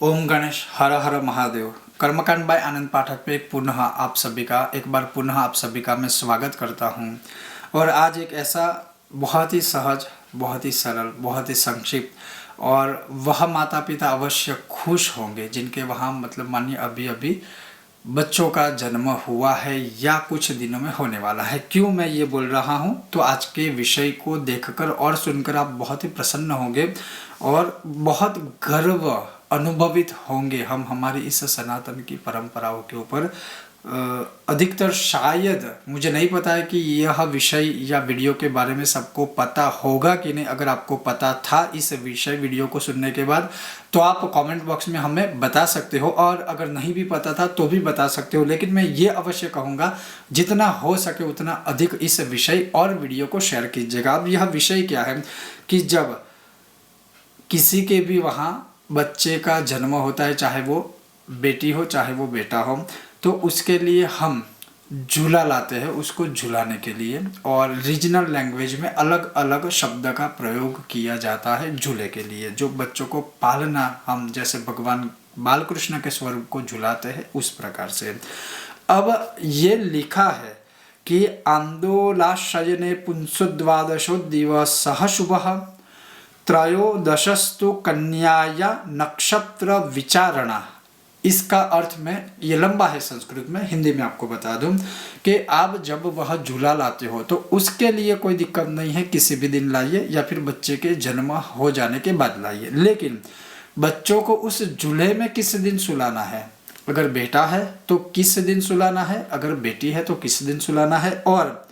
ओम गणेश हर हर महादेव। कर्मकांड बाय आनंद पाठक पे एक बार पुनः आप सभी का मैं स्वागत करता हूँ। और आज एक ऐसा बहुत ही सहज, बहुत ही सरल, बहुत ही संक्षिप्त और वह माता पिता अवश्य खुश होंगे जिनके वहाँ मतलब मानिए अभी अभी बच्चों का जन्म हुआ है या कुछ दिनों में होने वाला है। क्यों मैं ये बोल रहा हूँ, तो आज के विषय को देखकर और सुनकर आप बहुत ही प्रसन्न होंगे और बहुत गर्व अनुभवित होंगे हम हमारी इस सनातन की परंपराओं के ऊपर। अधिकतर शायद मुझे नहीं पता है कि यह विषय या वीडियो के बारे में सबको पता होगा कि नहीं। अगर आपको पता था इस वीडियो को सुनने के बाद तो आप कमेंट बॉक्स में हमें बता सकते हो, और अगर नहीं भी पता था तो भी बता सकते हो। लेकिन मैं ये अवश्य कहूँगा जितना हो सके उतना अधिक इस विषय और वीडियो को शेयर कीजिएगा। अब यह विषय क्या है कि जब किसी के भी वहाँ बच्चे का जन्म होता है, चाहे वो बेटी हो चाहे वो बेटा हो, तो उसके लिए हम झूला लाते हैं उसको झुलाने के लिए। और रीजनल लैंग्वेज में अलग अलग शब्द का प्रयोग किया जाता है झूले के लिए, जो बच्चों को पालना, हम जैसे भगवान बाल कृष्ण के स्वरूप को झुलाते हैं उस प्रकार से। अब ये लिखा है कि आंदोलाशयने पुंसुद्वादशो दिवसः शुभः त्रयोदशस्तु कन्याया नक्षत्र विचारणा। इसका अर्थ में ये लंबा है संस्कृत में, हिंदी में आपको बता दूं कि आप जब वह झूला लाते हो तो उसके लिए कोई दिक्कत नहीं है, किसी भी दिन लाइए या फिर बच्चे के जन्म हो जाने के बाद लाइए। लेकिन बच्चों को उस झूले में किस दिन सुलाना है, अगर बेटा है तो किस दिन सुलाना है, अगर बेटी है तो किस दिन सुलाना है, और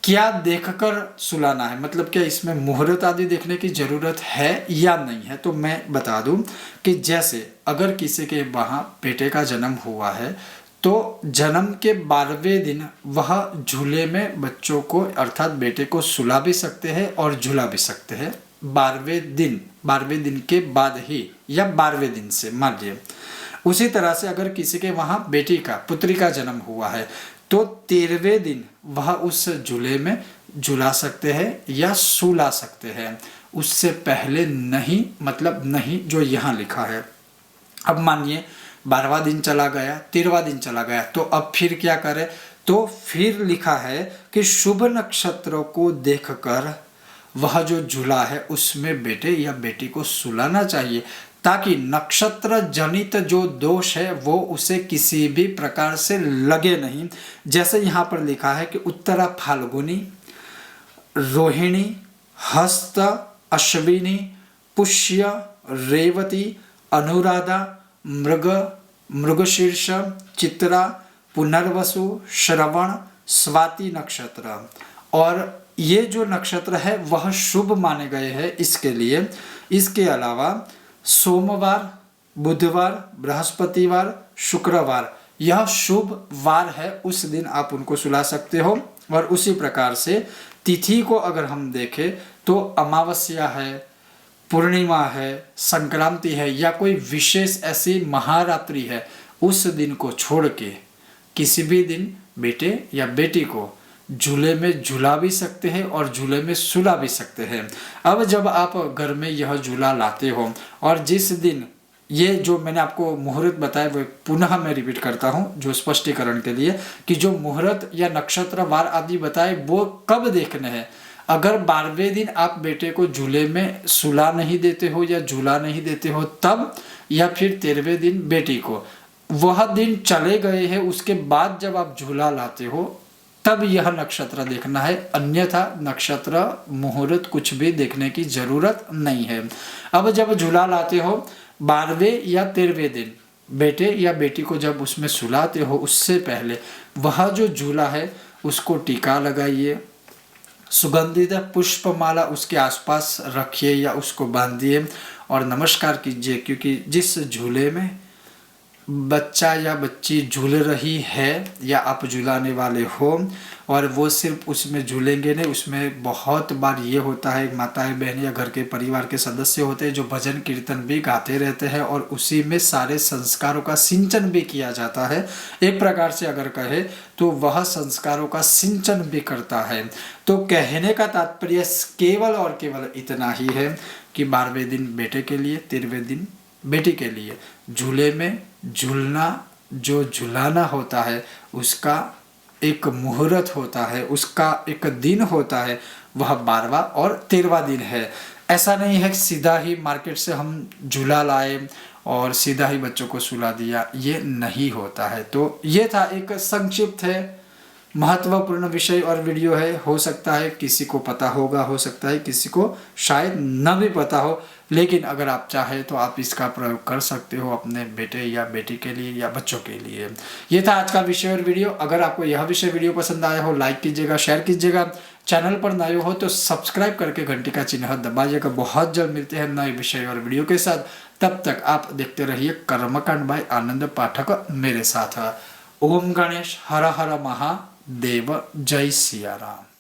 क्या देखकर सुलाना है, मतलब क्या इसमें मुहूर्त आदि देखने की जरूरत है या नहीं है। तो मैं बता दूं कि जैसे अगर किसी के वहाँ बेटे का जन्म हुआ है तो जन्म के 12वें दिन वह झूले में बच्चों को अर्थात बेटे को सुला भी सकते हैं और झूला भी सकते हैं 12वें दिन के बाद ही या 12वें दिन से मानिए। उसी तरह से अगर किसी के वहाँ बेटी का पुत्री का जन्म हुआ है तो 13वें दिन वह उस झूले में झुला सकते हैं या सुला सकते हैं, उससे पहले नहीं, मतलब नहीं जो यहाँ लिखा है। अब मानिए 12वां दिन चला गया, 13वां दिन चला गया, तो अब फिर क्या करें, तो फिर लिखा है कि शुभ नक्षत्रों को देखकर वह जो झूला है उसमें बेटे या बेटी को सुलाना चाहिए, ताकि नक्षत्र जनित जो दोष है वो उसे किसी भी प्रकार से लगे नहीं। जैसे यहाँ पर लिखा है कि उत्तरा फाल्गुनी, रोहिणी, हस्त, अश्विनी, पुष्य, रेवती, अनुराधा, मृगशीर्ष, चित्रा, पुनर्वसु, श्रवण, स्वाति नक्षत्र। और ये जो नक्षत्र है वह शुभ माने गए हैं इसके लिए। इसके अलावा सोमवार, बुधवार, बृहस्पतिवार, शुक्रवार यह शुभ वार है, उस दिन आप उनको सुला सकते हो। और उसी प्रकार से तिथि को अगर हम देखें तो अमावस्या है, पूर्णिमा है, संक्रांति है या कोई विशेष ऐसी महारात्रि है, उस दिन को छोड़ के किसी भी दिन बेटे या बेटी को झूले में झूला भी सकते हैं और झूले में सुला भी सकते हैं। अब जब आप घर में यह झूला लाते हो और जिस दिन ये जो मैंने आपको मुहूर्त बताया वो पुनः मैं रिपीट करता हूँ जो स्पष्टीकरण के लिए, कि जो मुहूर्त या नक्षत्र वार आदि बताए वो कब देखने हैं। अगर 12वें दिन आप बेटे को झूले में सुला नहीं देते हो या झूला नहीं देते हो तब, या फिर 13वें दिन बेटी को, वह दिन चले गए हैं उसके बाद जब आप झूला लाते हो तब यह नक्षत्र देखना है, अन्यथा नक्षत्र मुहूर्त कुछ भी देखने की जरूरत नहीं है। अब जब झूला लाते हो 12वें या 13वें दिन बेटे या बेटी को जब उसमें सुलाते हो उससे पहले वह जो झूला है उसको टीका लगाइए, सुगंधित पुष्पमाला उसके आसपास रखिए या उसको बांधिए और नमस्कार कीजिए, क्योंकि जिस झूले में बच्चा या बच्ची झूल रही है या आप झूलाने वाले हो और वो सिर्फ उसमें झूलेंगे नहीं, उसमें बहुत बार ये होता है माताएं बहन या घर के परिवार के सदस्य होते हैं जो भजन कीर्तन भी गाते रहते हैं और उसी में सारे संस्कारों का सिंचन भी किया जाता है। एक प्रकार से अगर कहे तो वह संस्कारों का सिंचन भी करता है। तो कहने का तात्पर्य केवल और केवल इतना ही है कि 12वें दिन बेटे के लिए, 13वें दिन बेटी के लिए झूले में झूलना, जो झुलाना होता है उसका एक मुहूर्त होता है, उसका एक दिन होता है, वह 12वां और 13वां दिन है। ऐसा नहीं है कि सीधा ही मार्केट से हम झूला लाए और सीधा ही बच्चों को सुला दिया, ये नहीं होता है। तो ये था एक संक्षिप्त है, महत्वपूर्ण विषय और वीडियो है। हो सकता है किसी को पता होगा, हो सकता है किसी को शायद न भी पता हो, लेकिन अगर आप चाहे तो आप इसका प्रयोग कर सकते हो अपने बेटे या बेटी के लिए या बच्चों के लिए। ये था आज का विषय और वीडियो। अगर आपको यह विषय वीडियो पसंद आया हो, लाइक कीजिएगा, शेयर कीजिएगा। चैनल पर नए हो तो सब्सक्राइब करके घंटी का चिन्ह दबाइएगा। बहुत जल्द मिलते हैं नए विषय और वीडियो के साथ। तब तक आप देखते रहिए कर्मकांड बाय आनंद पाठक मेरे साथ। ओम गणेश, हर हर महादेव, जय सिया राम।